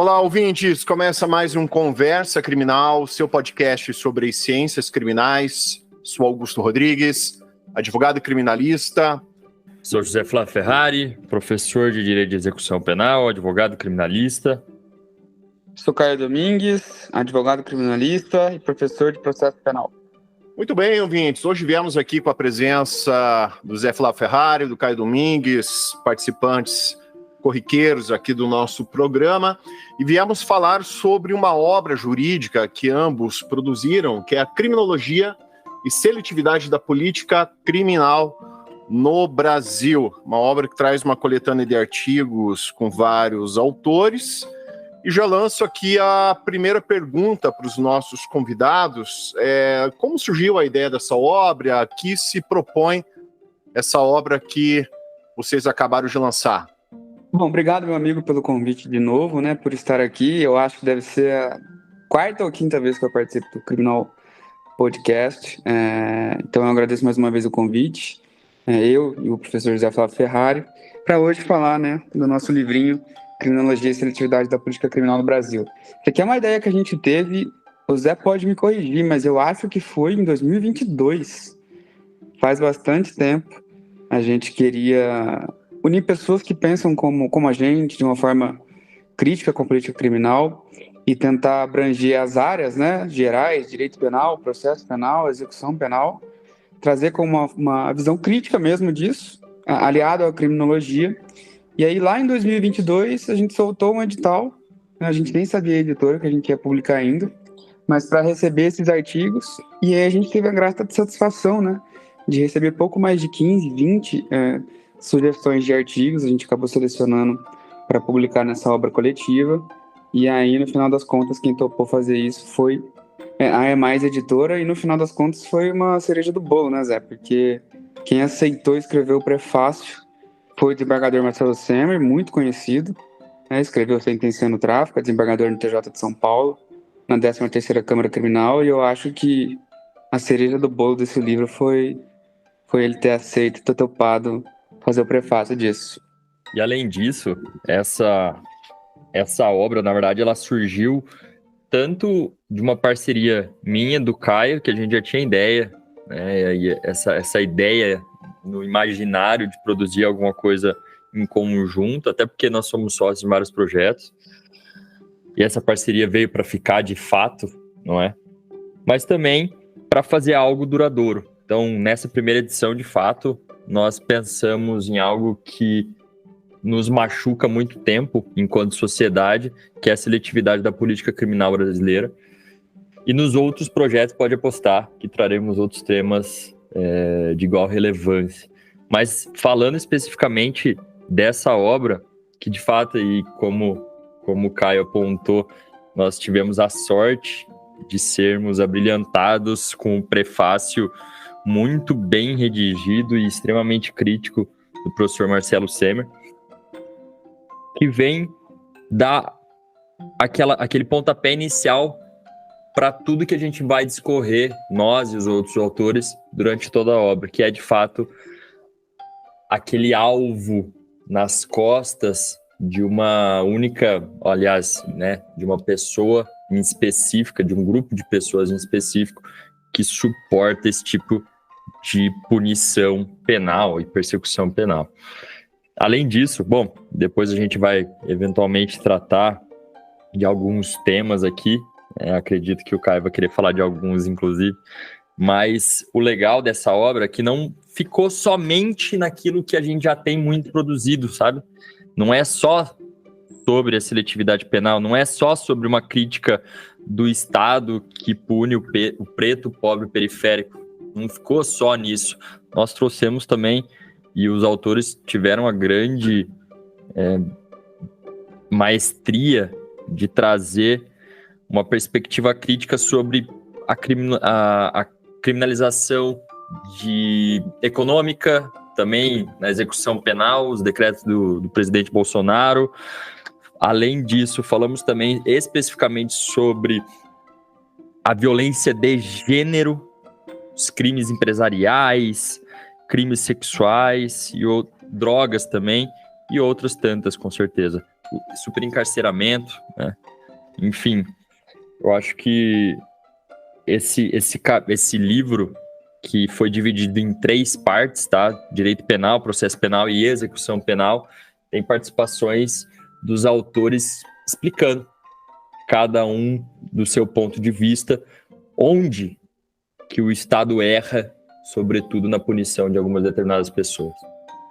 Olá, ouvintes! Começa mais um Conversa Criminal, seu podcast sobre ciências criminais. Sou Augusto Rodrigues, advogado criminalista. Sou José Flávio Ferrari, professor de Direito de Execução Penal, advogado criminalista. Sou Caio Domingues, advogado criminalista e professor de processo penal. Muito bem, ouvintes. Hoje viemos aqui com a presença do Zé Flávio Ferrari, do Caio Domingues, participantes corriqueiros aqui do nosso programa, e viemos falar sobre uma obra jurídica que ambos produziram, que é a Criminologia e Seletividade da Política Criminal no Brasil. Uma obra que traz uma coletânea de artigos com vários autores. E já lanço aqui a primeira pergunta para os nossos convidados. Como surgiu a ideia dessa obra? A que se propõe essa obra que vocês acabaram de lançar? Bom, obrigado, meu amigo, pelo convite de novo, por estar aqui. Eu acho que deve ser a quarta ou quinta vez que eu participo do Criminal Podcast. Então eu agradeço mais uma vez o convite. Eu e o professor José Flávio Ferrari, para hoje falar do nosso livrinho Criminologia e Seletividade da Política Criminal no Brasil. Isso aqui é uma ideia que a gente teve, o Zé pode me corrigir, mas eu acho que foi em 2022. Faz bastante tempo. A gente queria unir pessoas que pensam como a gente, de uma forma crítica com a política criminal, e tentar abranger as áreas gerais, direito penal, processo penal, execução penal, trazer como uma visão crítica mesmo disso, aliado à criminologia. E aí, lá em 2022, a gente soltou um edital, a gente nem sabia a editora que a gente ia publicar ainda, mas para receber esses artigos, e aí a gente teve a grata satisfação, de receber pouco mais de 15, 20 sugestões de artigos. A gente acabou selecionando para publicar nessa obra coletiva, e aí, no final das contas, quem topou fazer isso foi a EMAIS Editora, e no final das contas foi uma cereja do bolo, Zé? Porque quem aceitou escrever o prefácio foi o desembargador Marcelo Semer, muito conhecido, escreveu Sentenciando o Tráfico, é desembargador no TJ de São Paulo, na 13ª Câmara Criminal, e eu acho que a cereja do bolo desse livro foi ele ter aceito, ter topado fazer o prefácio disso. E além disso, essa obra, na verdade, ela surgiu tanto de uma parceria minha, do Caio, que a gente já tinha ideia, e essa ideia no imaginário de produzir alguma coisa em conjunto, até porque nós somos sócios de vários projetos, e essa parceria veio para ficar de fato, não é? Mas também para fazer algo duradouro. Então, nessa primeira edição, de fato, nós pensamos em algo que nos machuca muito tempo enquanto sociedade, que é a seletividade da política criminal brasileira. E nos outros projetos pode apostar que traremos outros temas de igual relevância. Mas falando especificamente dessa obra, que de fato, e como o Caio apontou, nós tivemos a sorte de sermos abrilhantados com um prefácio muito bem redigido e extremamente crítico do professor Marcelo Semer, que vem dar aquele pontapé inicial para tudo que a gente vai discorrer, nós e os outros autores, durante toda a obra, que é, de fato, aquele alvo nas costas de uma única, de uma pessoa em específica, de um grupo de pessoas em específico, que suporta esse tipo de punição penal e persecução penal. Além disso, depois a gente vai eventualmente tratar de alguns temas aqui, acredito que o Caio vai querer falar de alguns, inclusive, mas o legal dessa obra é que não ficou somente naquilo que a gente já tem muito produzido, sabe? Não é só sobre a seletividade penal, não é só sobre uma crítica do Estado que pune o preto, pobre, periférico. Não ficou só nisso. Nós trouxemos também, e os autores tiveram a grande maestria de trazer uma perspectiva crítica sobre a criminalização econômica, também na execução penal, os decretos do presidente Bolsonaro. Além disso, falamos também especificamente sobre a violência de gênero, os crimes empresariais, crimes sexuais e drogas também, e outras tantas, com certeza. Superencarceramento, né? Enfim, eu acho que esse livro, que foi dividido em 3 partes, tá? Direito penal, processo penal e execução penal, tem participações dos autores explicando, cada um do seu ponto de vista, onde que o Estado erra, sobretudo na punição de algumas determinadas pessoas.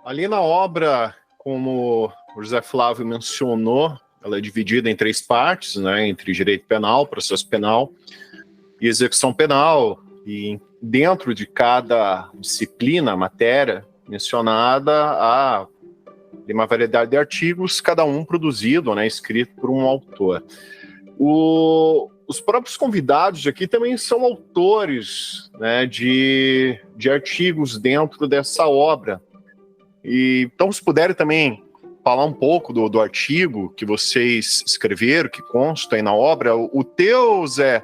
Ali na obra, como o José Flávio mencionou, ela é dividida em 3 partes, né, entre direito penal, processo penal e execução penal, e dentro de cada disciplina, matéria mencionada, há uma variedade de artigos, cada um produzido, né, escrito por um autor. Os próprios convidados aqui também são autores, né, de artigos dentro dessa obra. E, então, se puderem também falar um pouco do artigo que vocês escreveram, que consta aí na obra. O teu, Zé,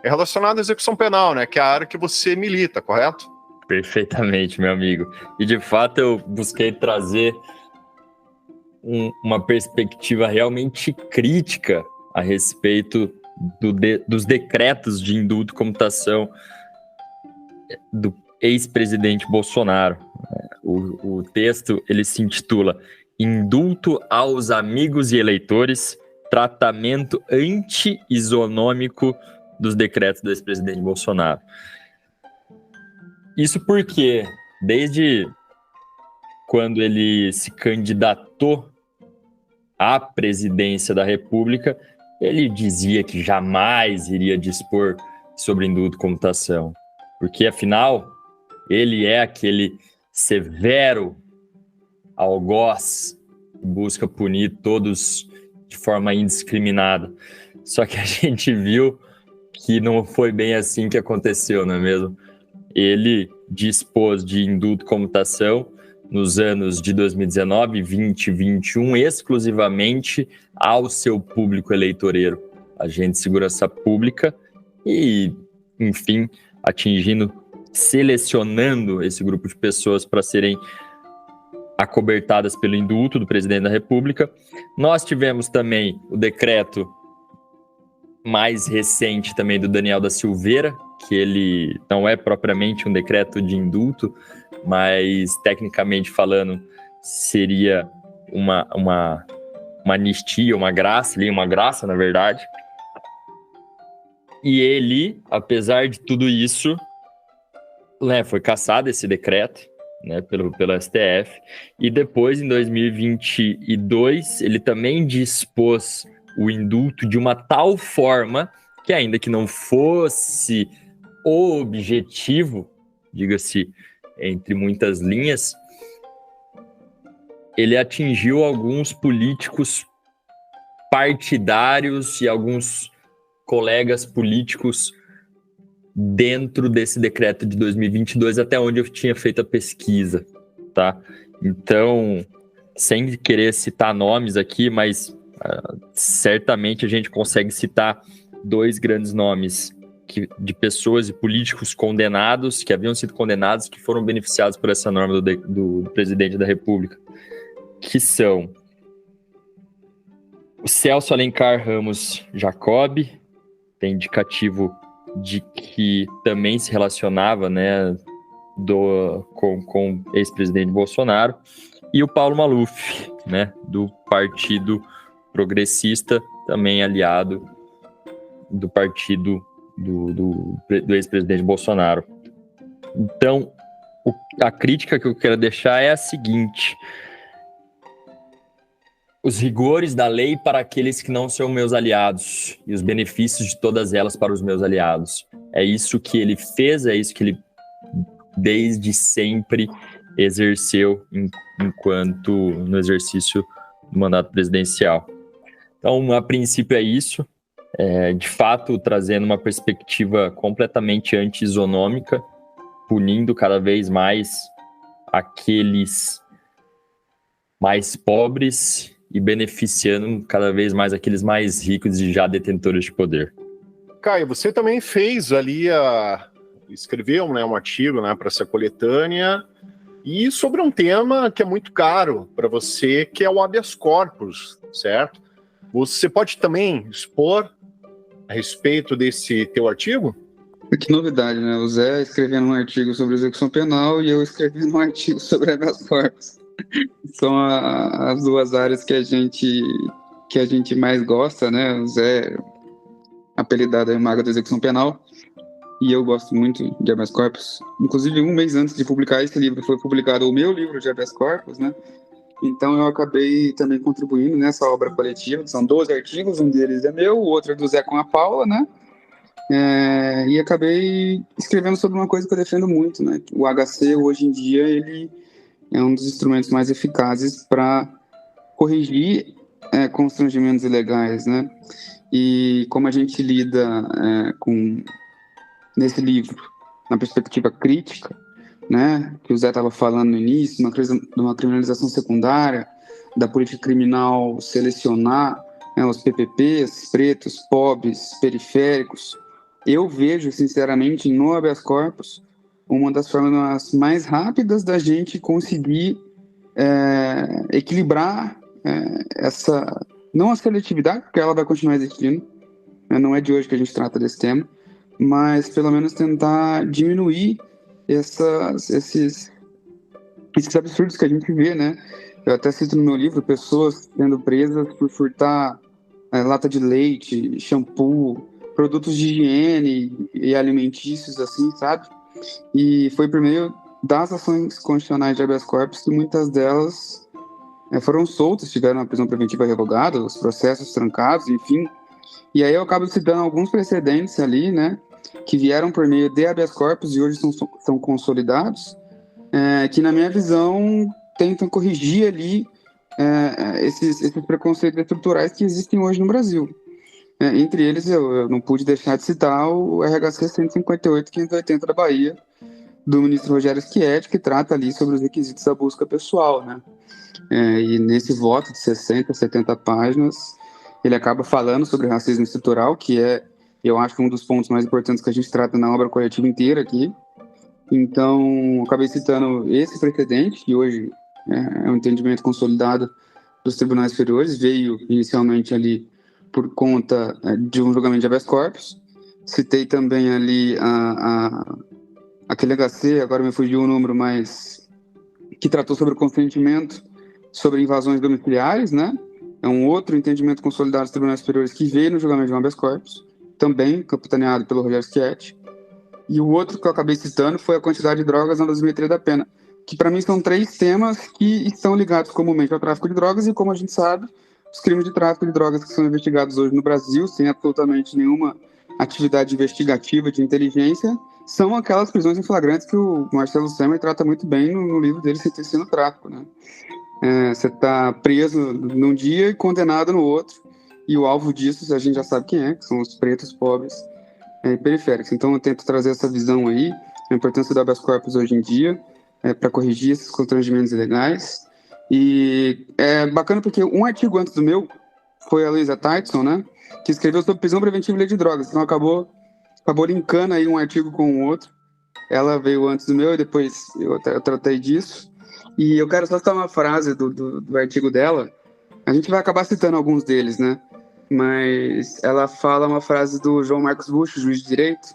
é relacionado à execução penal, né, que é a área que você milita, correto? Perfeitamente, meu amigo. E, de fato, eu busquei trazer uma perspectiva realmente crítica a respeito dos decretos de indulto e comutação do ex-presidente Bolsonaro. O texto, ele se intitula Indulto aos amigos e eleitores, tratamento anti-isonômico dos decretos do ex-presidente Bolsonaro. Isso porque, desde quando ele se candidatou à presidência da República, ele dizia que jamais iria dispor sobre indulto e comutação, porque, afinal, ele é aquele severo algoz que busca punir todos de forma indiscriminada. Só que a gente viu que não foi bem assim que aconteceu, não é mesmo? Ele dispôs de indulto e comutação nos anos de 2019, 20 e 21, exclusivamente ao seu público eleitoreiro, agente de segurança pública, e, enfim, selecionando esse grupo de pessoas para serem acobertadas pelo indulto do presidente da República. Nós tivemos também o decreto mais recente também do Daniel da Silveira, que ele não é propriamente um decreto de indulto, mas, tecnicamente falando, seria uma anistia, uma graça, na verdade. E ele, apesar de tudo isso, né, foi cassado esse decreto, né, pelo STF, e depois, em 2022, ele também dispôs o indulto de uma tal forma que, ainda que não fosse o objetivo, diga-se entre muitas linhas, ele atingiu alguns políticos partidários e alguns colegas políticos dentro desse decreto de 2022, até onde eu tinha feito a pesquisa, tá? Então, sem querer citar nomes aqui, mas certamente a gente consegue citar 2 grandes nomes de pessoas e políticos condenados, que haviam sido condenados, que foram beneficiados por essa norma do presidente da República, que são o Celso Alencar Ramos Jacob, tem indicativo de que também se relacionava, né, com o ex-presidente Bolsonaro, e o Paulo Maluf, né, do Partido Progressista, também aliado do partido do ex-presidente Bolsonaro. Então, a crítica que eu quero deixar é a seguinte: os rigores da lei para aqueles que não são meus aliados e os benefícios de todas elas para os meus aliados. É isso que ele fez, é isso que ele desde sempre exerceu enquanto no exercício do mandato presidencial. Então, a princípio é isso. De fato, trazendo uma perspectiva completamente anti-isonômica, punindo cada vez mais aqueles mais pobres e beneficiando cada vez mais aqueles mais ricos e já detentores de poder. Caio, você também fez ali escreveu, né, um artigo, né, para essa coletânea, e sobre um tema que é muito caro para você, que é o habeas corpus, certo? Você pode também expor a respeito desse teu artigo? Que novidade, né? O Zé escrevendo um artigo sobre execução penal e eu escrevendo um artigo sobre habeas corpus. São as duas áreas que a gente mais gosta, né? O Zé, apelidado é Mago da Execução Penal, e eu gosto muito de habeas corpus. Inclusive, um mês antes de publicar esse livro, foi publicado o meu livro de habeas corpus, né? Então eu acabei também contribuindo nessa obra coletiva. São 12 artigos, um deles é meu, o outro é do Zé com a Paula, né? E acabei escrevendo sobre uma coisa que eu defendo muito, né? O HC, hoje em dia, ele é um dos instrumentos mais eficazes para corrigir constrangimentos ilegais, né? E como a gente lida nesse livro, na perspectiva crítica, né? Que o Zé estava falando no início, de uma criminalização secundária, da política criminal selecionar, né, os PPPs, pretos, pobres, periféricos. Eu vejo, sinceramente, no habeas corpus, uma das formas mais rápidas da gente conseguir equilibrar não a seletividade, porque ela vai continuar existindo, né, não é de hoje que a gente trata desse tema, mas pelo menos tentar diminuir esses absurdos que a gente vê, né? Eu até cito no meu livro pessoas sendo presas por furtar lata de leite, shampoo, produtos de higiene e alimentícios, assim, sabe? E foi por meio das ações constitucionais de habeas corpus que muitas delas foram soltas, tiveram a prisão preventiva revogada, os processos trancados, enfim. E aí eu acabo citando alguns precedentes ali, né, que vieram por meio de habeas corpus e hoje são consolidados, que na minha visão tentam corrigir ali esses preconceitos estruturais que existem hoje no Brasil. Entre eles, eu não pude deixar de citar o RHC 158-580 da Bahia, do ministro Rogério Schietti, que trata ali sobre os requisitos da busca pessoal, né? E nesse voto de 60, 70 páginas, ele acaba falando sobre racismo estrutural, que eu acho, um dos pontos mais importantes que a gente trata na obra coletiva inteira aqui. Então, acabei citando esse precedente, que hoje é um entendimento consolidado dos tribunais superiores, veio inicialmente ali por conta de um julgamento de habeas corpus. Citei também ali aquele HC, agora me fugiu o número, mas que tratou sobre o consentimento sobre invasões domiciliares, né? É um outro entendimento consolidado dos tribunais superiores que veio no julgamento de um habeas corpus, também capitaneado pelo Rogério Schietti. E o outro que eu acabei citando foi a quantidade de drogas na dosimetria da pena, que para mim são 3 temas que estão ligados comumente ao tráfico de drogas e, como a gente sabe, os crimes de tráfico de drogas que são investigados hoje no Brasil, sem absolutamente nenhuma atividade investigativa de inteligência, são aquelas prisões em flagrantes que o Marcelo Temer trata muito bem no livro dele, Sentenciando o Tráfico, né? Você está preso num dia e condenado no outro, e o alvo disso a gente já sabe quem que são os pretos, pobres e periféricos. Então eu tento trazer essa visão aí, a importância do habeas corpus hoje em dia, para corrigir esses constrangimentos ilegais. E é bacana porque um artigo antes do meu foi a Luísa Tyson, né, que escreveu sobre prisão preventiva e lei de drogas. Então acabou linkando aí um artigo com o outro. Ela veio antes do meu e depois eu tratei disso. E eu quero só citar uma frase do artigo dela. A gente vai acabar citando alguns deles, né? Mas ela fala uma frase do João Marcos Bucho, juiz de direito,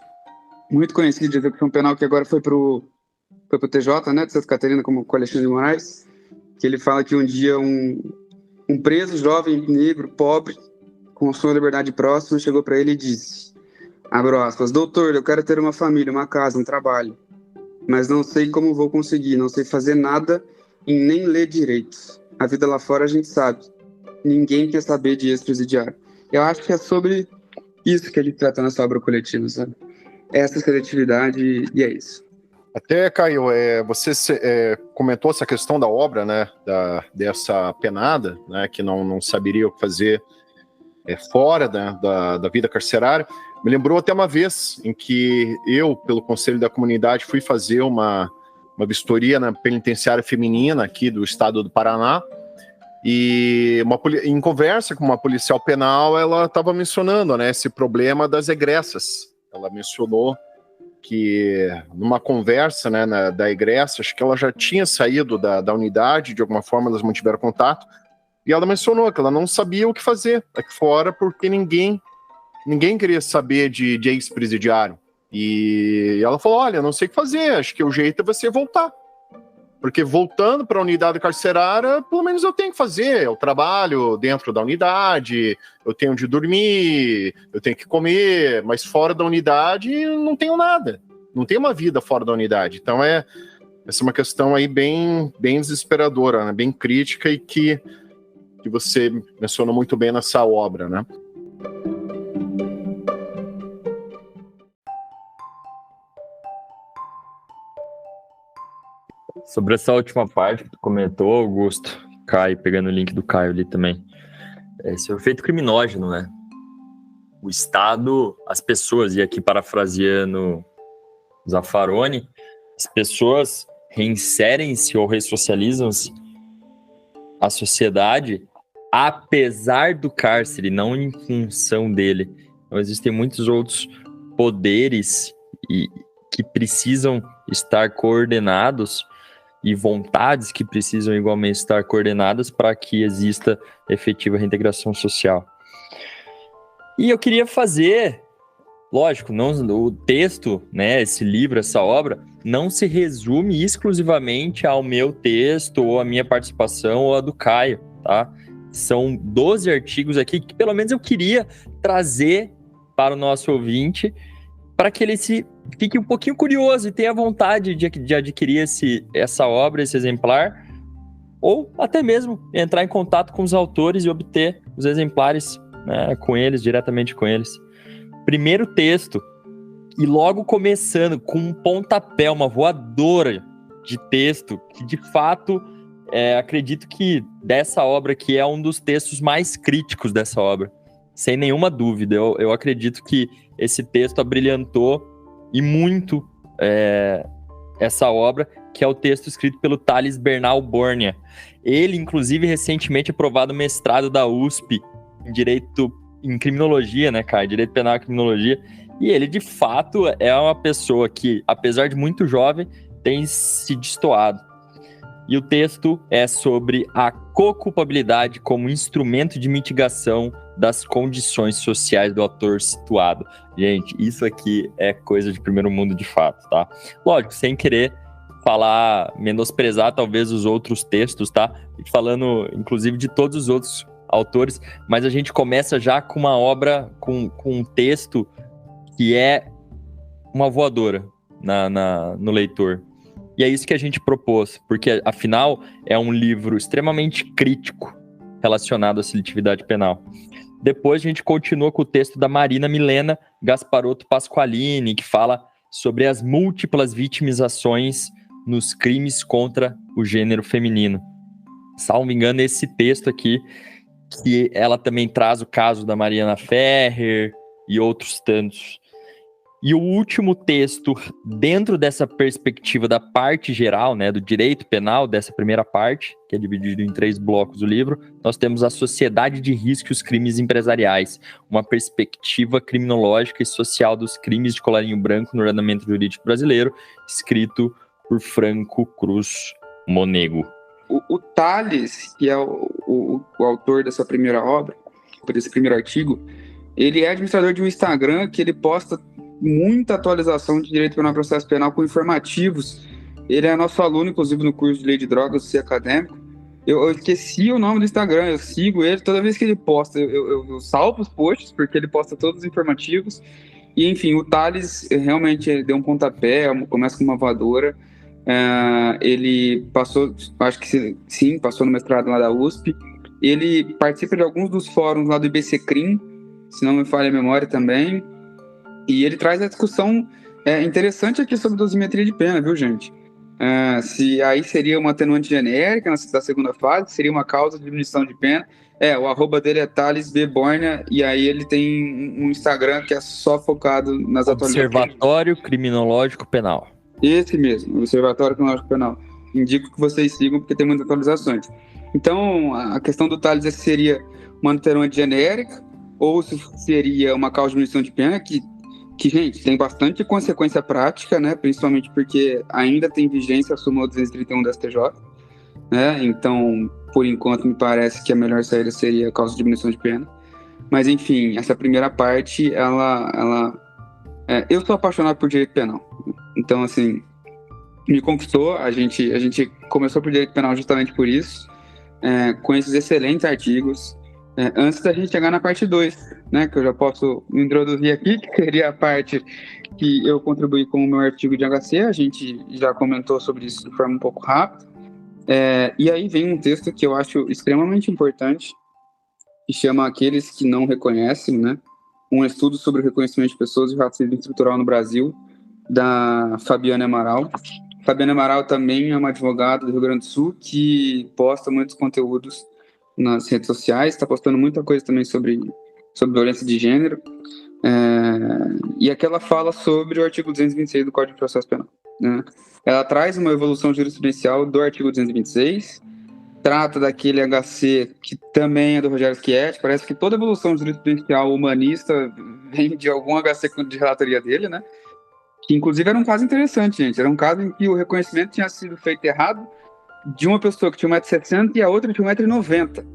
muito conhecido de execução penal, que agora foi pro TJ, né, de Santa Catarina, como com Alexandre de Moraes, que ele fala que um dia um preso jovem, negro, pobre, com sua liberdade próxima, chegou para ele e disse, abro aspas, doutor, eu quero ter uma família, uma casa, um trabalho, mas não sei como vou conseguir, não sei fazer nada e nem ler direito. A vida lá fora a gente sabe. Ninguém quer saber de ex-presidiário. Eu acho que é sobre isso que a gente trata nessa obra coletiva, sabe? Essa seletividade, e é isso. Até, Caio, você comentou essa questão da obra, né, dessa penada, né, que não saberia o que fazer fora da vida carcerária. Me lembrou até uma vez em que eu, pelo Conselho da Comunidade, fui fazer uma vistoria na penitenciária feminina aqui do estado do Paraná, e em conversa com uma policial penal, ela estava mencionando, né, esse problema das egressas. Ela mencionou que numa conversa, né, da egressa, acho que ela já tinha saído da unidade, de alguma forma elas mantiveram contato, e ela mencionou que ela não sabia o que fazer aqui fora, porque ninguém queria saber de ex-presidiário. E ela falou, olha, não sei o que fazer, acho que o jeito é você voltar. Porque voltando para a unidade carcerária, pelo menos eu tenho que fazer. Eu trabalho dentro da unidade, eu tenho de dormir, eu tenho que comer, mas fora da unidade não tenho nada. Não tenho uma vida fora da unidade. Então essa é uma questão aí bem desesperadora, né? Bem crítica e que você mencionou muito bem nessa obra, né? Sobre essa última parte que tu comentou, Augusto, Caio, pegando o link do Caio ali também, esse é o efeito criminógeno, né? O Estado, as pessoas, e aqui parafraseando Zaffaroni, as pessoas reinserem-se ou ressocializam-se à sociedade apesar do cárcere, não em função dele. Então, existem muitos outros poderes que precisam estar coordenados e vontades que precisam igualmente estar coordenadas para que exista efetiva reintegração social. E eu queria fazer, lógico, não, o texto, né, esse livro, essa obra, não se resume exclusivamente ao meu texto, ou à minha participação, ou a do Caio, tá? São 12 artigos aqui que pelo menos eu queria trazer para o nosso ouvinte, para que ele fique um pouquinho curioso e tenha vontade de adquirir essa obra, esse exemplar, ou até mesmo entrar em contato com os autores e obter os exemplares, né, com eles, diretamente com eles. Primeiro texto, e logo começando com um pontapé, uma voadora de texto, que de fato, acredito que dessa obra aqui é um dos textos mais críticos dessa obra, sem nenhuma dúvida. Eu acredito que esse texto abrilhantou e muito essa obra, que é o texto escrito pelo Thales Bernal Bornea. Ele, inclusive, recentemente aprovado o mestrado da USP em Direito em Criminologia, né, cara? Direito Penal e Criminologia. E ele, de fato, é uma pessoa que, apesar de muito jovem, tem se destoado. E o texto é sobre a co-culpabilidade como instrumento de mitigação das condições sociais do autor situado. Gente, isso aqui é coisa de primeiro mundo de fato, tá? Lógico, sem querer menosprezar talvez os outros textos, tá? Falando, inclusive, de todos os outros autores, mas a gente começa já com uma obra, com um texto que é uma voadora no leitor. E é isso que a gente propôs, porque, afinal, é um livro extremamente crítico relacionado à seletividade penal. Depois a gente continua com o texto da Marina Milena Gasparotto Pasqualini, que fala sobre as múltiplas vitimizações nos crimes contra o gênero feminino. Salvo engano, esse texto aqui, que ela também traz o caso da Mariana Ferrer e outros tantos. E o último texto, dentro dessa perspectiva da parte geral, né, do direito penal, dessa primeira parte, que é dividido em 3 blocos do livro, nós temos a sociedade de risco e os crimes empresariais, uma perspectiva criminológica e social dos crimes de colarinho branco no ordenamento jurídico brasileiro, escrito por Franco Cruz Monego. O Thales, que é o autor dessa primeira obra, desse primeiro artigo, ele é administrador de um Instagram que ele posta muita atualização de direito penal e processo penal com informativos. Ele é nosso aluno, inclusive, no curso de lei de drogas, C acadêmico. Eu esqueci o nome do Instagram, eu sigo ele, toda vez que ele posta, eu salvo os posts, porque ele posta todos os informativos. E, enfim, o Thales realmente deu um pontapé, começa com uma voadora. Ele passou, acho que sim, passou no mestrado lá da USP. Ele participa de alguns dos fóruns lá do IBCCRIM, se não me falha a memória também. E ele traz a discussão interessante aqui sobre dosimetria de pena, viu, gente? Se aí seria uma atenuante genérica da segunda fase, seria uma causa de diminuição de pena. O arroba dele é Thales B. Bornea, e aí ele tem um Instagram que é só focado nas atualizações. Observatório Criminológico Penal. Esse mesmo, Observatório Criminológico Penal. Indico que vocês sigam, porque tem muitas atualizações. Então, a questão do Thales é se seria uma atenuante genérica, ou se seria uma causa de diminuição de pena, que que, gente, tem bastante consequência prática, né? Principalmente porque ainda tem vigência a súmula 231 da STJ, né? Então, por enquanto, me parece que a melhor saída seria a causa de diminuição de pena. Mas, enfim, essa primeira parte, eu sou apaixonado por direito penal. Então, assim, me conquistou. A gente começou por direito penal justamente por isso, com esses excelentes artigos. Antes da gente chegar na parte 2, né, que eu já posso introduzir aqui, que seria a parte que eu contribuí com o meu artigo de HC, a gente já comentou sobre isso de forma um pouco rápida. E aí vem um texto que eu acho extremamente importante, que chama Aqueles que Não Reconhecem, né? Um estudo sobre o reconhecimento de pessoas e racismo estrutural no Brasil, da Fabiana Amaral. Fabiana Amaral também é uma advogada do Rio Grande do Sul que posta muitos conteúdos nas redes sociais, está postando muita coisa também sobre violência de gênero. E aqui ela fala sobre o artigo 226 do Código de Processo Penal, né? Ela traz uma evolução jurisprudencial do artigo 226, trata daquele HC que também é do Rogério Schietti. Parece que toda evolução jurisprudencial humanista vem de algum HC de relatoria dele, né? Que inclusive era um caso interessante, gente. Era um caso em que o reconhecimento tinha sido feito errado de uma pessoa que tinha 1,60 m e a outra tinha 1,90 m.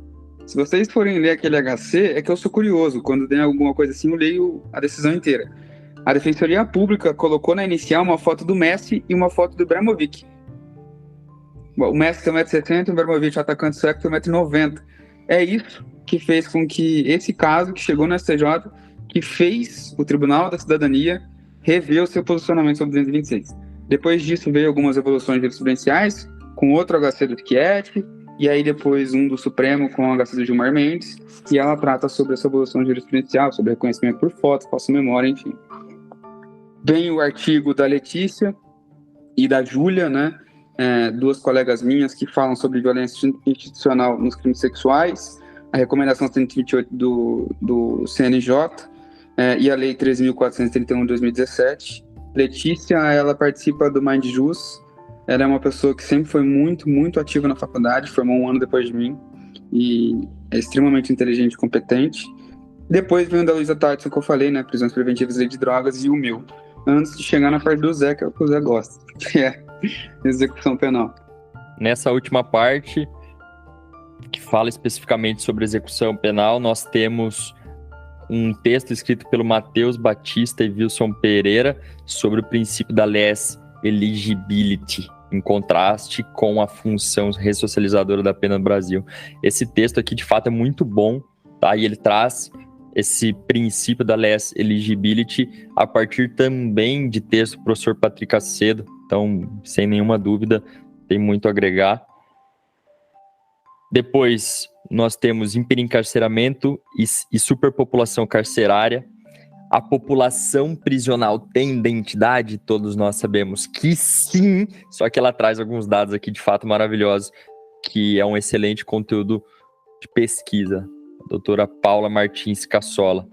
Se vocês forem ler aquele HC, é que eu sou curioso. Quando tem alguma coisa assim, eu leio a decisão inteira. A Defensoria Pública colocou na inicial uma foto do Messi e uma foto do Ibrahimovic. Bom, o Messi tem 1,60 m, o Ibrahimovic, o atacante sueco, tem 1,90 m. É isso que fez com que esse caso que chegou no STJ, que fez o Tribunal da Cidadania rever o seu posicionamento sobre 226. Depois disso veio algumas evoluções jurisprudenciais, com outro HC do Schietti, e aí depois um do Supremo com o HC do Gilmar Mendes, e ela trata sobre essa evolução jurisprudencial, sobre reconhecimento por foto, falsa memória, enfim. Vem o artigo da Letícia e da Júlia, né? Duas colegas minhas que falam sobre violência institucional nos crimes sexuais, a recomendação 128 do CNJ, e a Lei 13.431 de 2017. Letícia, ela participa do Mind Jus. Ela é uma pessoa que sempre foi muito, muito ativa na faculdade, formou um ano depois de mim, e é extremamente inteligente e competente. Depois vem o da Luísa Tadson, que eu falei, né, prisões preventivas, lei de drogas, e o meu, antes de chegar na parte do Zé, que é o que o Zé gosta, que é execução penal. Nessa última parte, que fala especificamente sobre execução penal, nós temos um texto escrito pelo Matheus Batista e Wilson Pereira sobre o princípio da less eligibility, em contraste com a função ressocializadora da pena no Brasil. Esse texto aqui, de fato, é muito bom, tá? E ele traz esse princípio da less eligibility a partir também de texto do professor Patrick Acedo. Então, sem nenhuma dúvida, tem muito a agregar. Depois, nós temos hiperencarceramento e superpopulação carcerária. A população prisional tem identidade? Todos nós sabemos que sim, só que ela traz alguns dados aqui de fato maravilhosos, que é um excelente conteúdo de pesquisa. A doutora Paula Martins Cassola.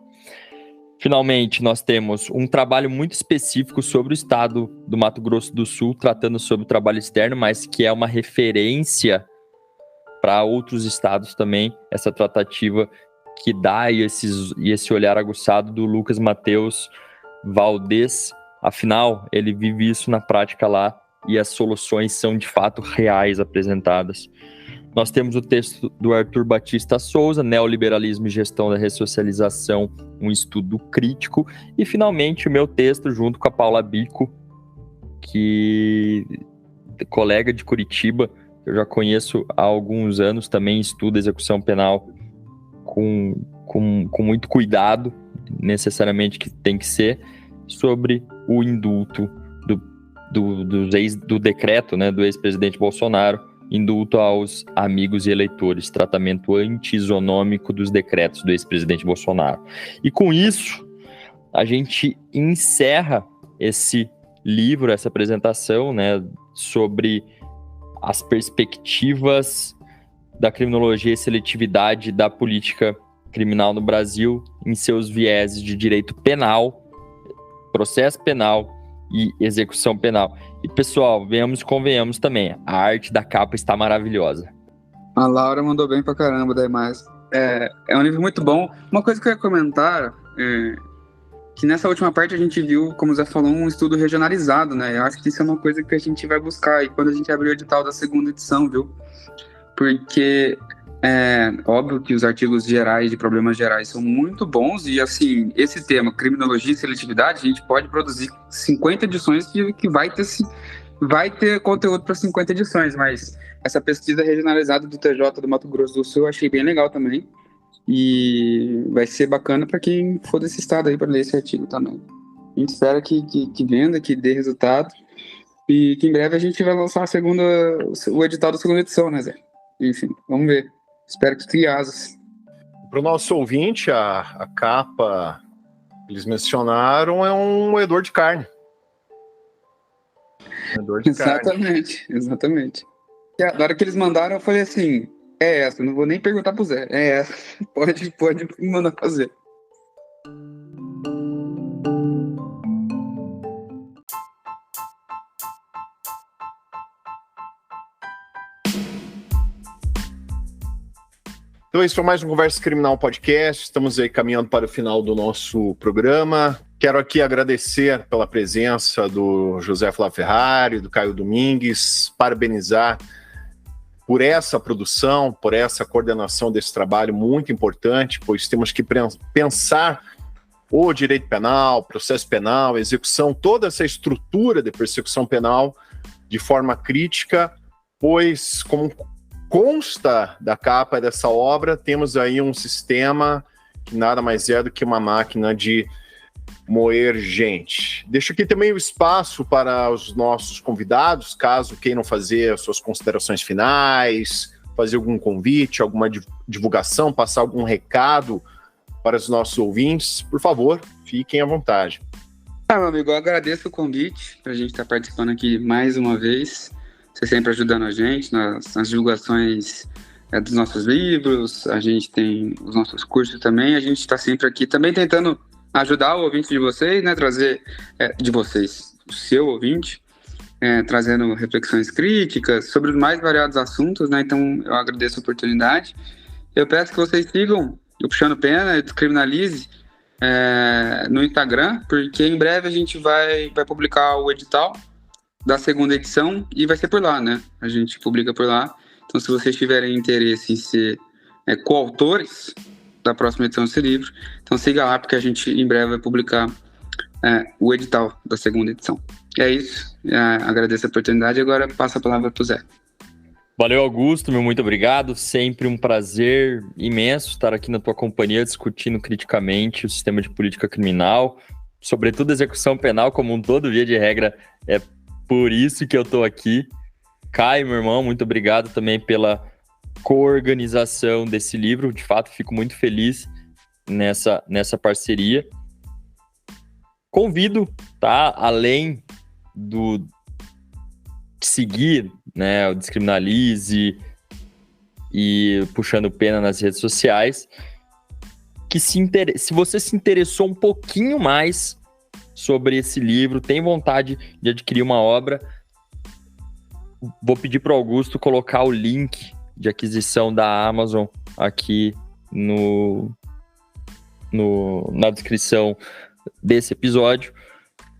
Finalmente, nós temos um trabalho muito específico sobre o estado do Mato Grosso do Sul, tratando sobre o trabalho externo, mas que é uma referência para outros estados também, essa tratativa que dá e esse olhar aguçado do Lucas Matheus Valdez. Afinal, ele vive isso na prática lá e as soluções são de fato reais apresentadas. Nós temos o texto do Arthur Batista Souza, Neoliberalismo e Gestão da Ressocialização, um estudo crítico. E, finalmente, o meu texto, junto com a Paula Bico, que é colega de Curitiba, eu já conheço há alguns anos, também estuda execução penal com muito cuidado, necessariamente que tem que ser, sobre o indulto do decreto, né, do ex-presidente Bolsonaro, indulto aos amigos e eleitores, tratamento anti-isonômico dos decretos do ex-presidente Bolsonaro. E com isso, a gente encerra esse livro, essa apresentação, né, sobre as perspectivas da criminologia e seletividade da política criminal no Brasil em seus vieses de direito penal, processo penal e execução penal. E, pessoal, venhamos e convenhamos também, a arte da capa está maravilhosa. A Laura mandou bem pra caramba, daí mais. É um livro muito bom. Uma coisa que eu ia comentar, que nessa última parte a gente viu, como o Zé falou, um estudo regionalizado, né? Eu acho que isso é uma coisa que a gente vai buscar e quando a gente abrir o edital da segunda edição, viu? Porque é óbvio que os artigos gerais de problemas gerais são muito bons e, assim, esse tema, criminologia e seletividade, a gente pode produzir 50 edições que vai ter conteúdo para 50 edições, mas essa pesquisa regionalizada do TJ do Mato Grosso do Sul eu achei bem legal também. E vai ser bacana para quem for desse estado aí para ler esse artigo também. A gente espera que venda, que dê resultado e que em breve a gente vai lançar o edital da segunda edição, né, Zé? Enfim, vamos ver. Espero que crie asas. Para o nosso ouvinte, a capa que eles mencionaram é um moedor de carne. Exatamente. E na hora que eles mandaram, eu falei assim... É essa, não vou nem perguntar pro Zé. É essa. Pode me mandar fazer. Então, esse foi mais um Conversa Criminal Podcast. Estamos aí caminhando para o final do nosso programa. Quero aqui agradecer pela presença do José Flávio Ferrari, do Caio Domingues, parabenizar por essa produção, por essa coordenação desse trabalho muito importante, pois temos que pensar o direito penal, processo penal, execução, toda essa estrutura de persecução penal de forma crítica, pois, como consta da capa dessa obra, temos aí um sistema que nada mais é do que uma máquina de moer gente. Deixo aqui também o espaço para os nossos convidados, caso queiram fazer as suas considerações finais, fazer algum convite, alguma divulgação, passar algum recado para os nossos ouvintes, por favor, fiquem à vontade. Meu amigo, eu agradeço o convite para a gente estar participando aqui mais uma vez. Você sempre ajudando a gente nas divulgações dos nossos livros, a gente tem os nossos cursos também, a gente está sempre aqui também tentando ajudar o ouvinte de vocês, né, trazer o seu ouvinte, trazendo reflexões críticas sobre os mais variados assuntos, né, então eu agradeço a oportunidade. Eu peço que vocês sigam o Puxando Pena e Descriminalize no Instagram, porque em breve a gente vai publicar o edital da segunda edição e vai ser por lá, né, a gente publica por lá, então se vocês tiverem interesse em ser coautores da próxima edição desse livro, então siga lá, porque a gente em breve vai publicar o edital da segunda edição. É isso, agradeço a oportunidade, agora passo a palavra para o Zé. Valeu, Augusto, muito obrigado, sempre um prazer imenso estar aqui na tua companhia, discutindo criticamente o sistema de política criminal, sobretudo a execução penal como um todo, via de regra, é por isso que eu estou aqui. Caio, meu irmão, muito obrigado também pela coorganização desse livro, de fato fico muito feliz nessa parceria. Convido, tá, além de seguir, né, o Descriminalize e Puxando Pena nas redes sociais, que se você se interessou um pouquinho mais sobre esse livro, tem vontade de adquirir uma obra, vou pedir para o Augusto colocar o link de aquisição da Amazon aqui na descrição desse episódio,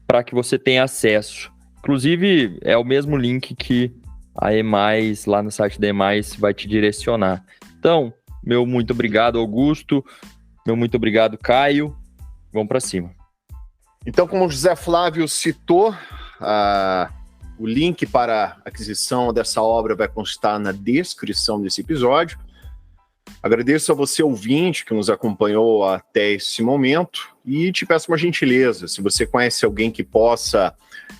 para que você tenha acesso. Inclusive, é o mesmo link que a EMAIS, lá no site da EMAIS, vai te direcionar. Então, meu muito obrigado, Augusto. Meu muito obrigado, Caio. Vamos para cima. Então, como o José Flávio citou, o link para a aquisição dessa obra vai constar na descrição desse episódio. Agradeço a você, ouvinte, que nos acompanhou até esse momento e te peço uma gentileza. Se você conhece alguém que possa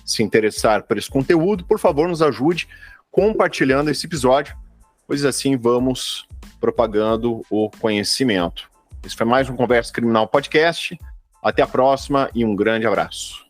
se interessar por esse conteúdo, por favor, nos ajude compartilhando esse episódio, pois assim vamos propagando o conhecimento. Esse foi mais um Conversa Criminal Podcast. Até a próxima e um grande abraço.